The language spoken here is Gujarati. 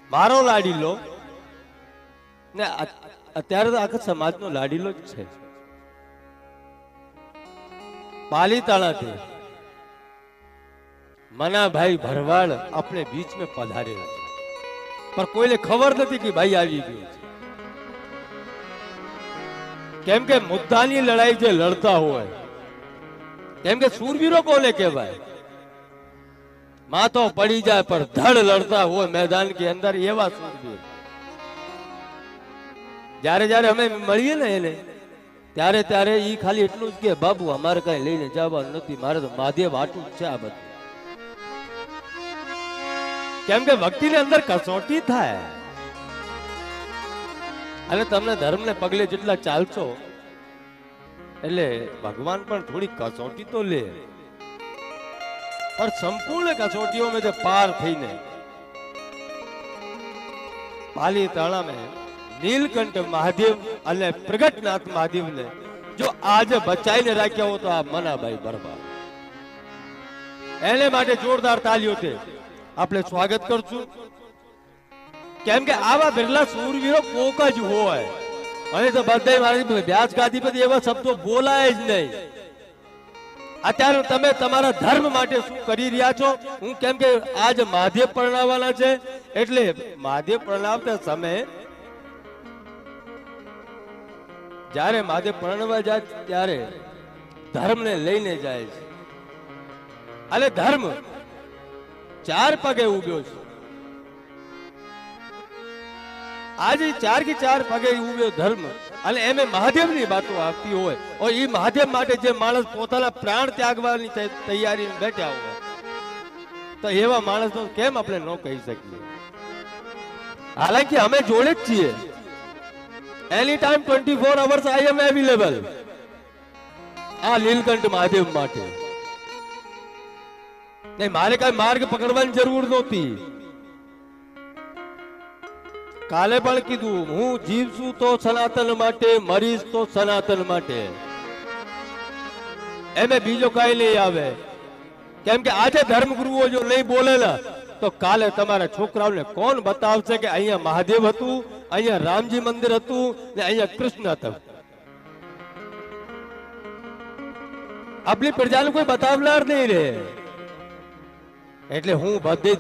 મારો લાડીલો ને અત્યારે તો આખા સમાજનો લાડીલો જ છે। पालीताणाથી मना भाई भरवाड़ अपने बीच में पधारे पर कोई खबर नहीं कि भाई આવી ગયો છે। કેમ કે મુદ્દાની લડાઈ જે લડતા હોય કેમ કે सूरवीरो કોને કહેવાય मातो पड़ी जाए पर धड़ लड़ता हुआ मैदान के अंदर एवा सूरवीर जारे जारे हमें મળીએ ને એને ત્યારે ત્યારે ઈ ખાલી એટલું જ કે બાબુ અમારે કઈ લઈને જવાનું નથી મારે તો મહાદેવ આટું જ છે। આ બધું કેમ કે ભક્તિની અંદર કસોટી થાય અને તમને ધર્મને પગલે જેટલા ચાલશો એટલે ભગવાન પણ થોડી કસોટી તો લે पर संपूर्ण कसौटियों में जो पार थी ने पालीताणा में नीलकंठ महादेव अने प्रगटनाथ महादेव ने जो आज बचाई ने राख्या हो तो आ मना भाई भरवाड़ एने माटे जोरदार तालीओथी आपणे स्वागत करशुं। केम के आवा बिरला सूरवीरो कोक ज होय अने तो बधाय मारी व्यास गादी पर एवा शब्दो बोलाय ज नहीं। અત્યારે તમે તમારા ધર્મ માટે શું કરી રહ્યા છો? હું કેમ કે આજ મહાદેવ પરણાવવાના છે એટલે મહાદેવ પરણાવતા સમયે જ્યારે મહાદેવ પરણવા જાય ત્યારે ધર્મને લઈને જાય છે અને ધર્મ ચાર પગે ઉભ્યો છે। આજે ચાર કે ચાર પગે ઉભ્યો ધર્મ અને એમે મહાદેવની વાતો આવતી હોય और ई महादेव માટે જે માણસ પોતાના પ્રાણ ત્યાગવાની તૈયારી બેઠા હોય તો એવા માણસનો કેમ આપણે ન કહી શકીએ? હાલાકી અમે જોડે જ છીએ એની ટાઈમ 24 અવર્સ આઈ એમ અવેલેબલ આ નીલકંઠ મહાદેવ માટે નહીં મારે કઈ માર્ગ પકડવાની જરૂર નહોતી। काले पण कीधु हूँ जीवसु तो सनातन माटे मरीज तो सनातन माटे एमे बीजो कई नहीं आवे। केम के आज धर्मगुरुओ जो नहीं बोलेला तो काले तमारा छोकराओने कोण बतावशे के अहींया महादेव हतुं अहींया रामजी मंदिर हतुं ने अहींया कृष्ण हता? अपनी प्रजाने कोई बतावनार नहीं रहे। एटले हूँ बधे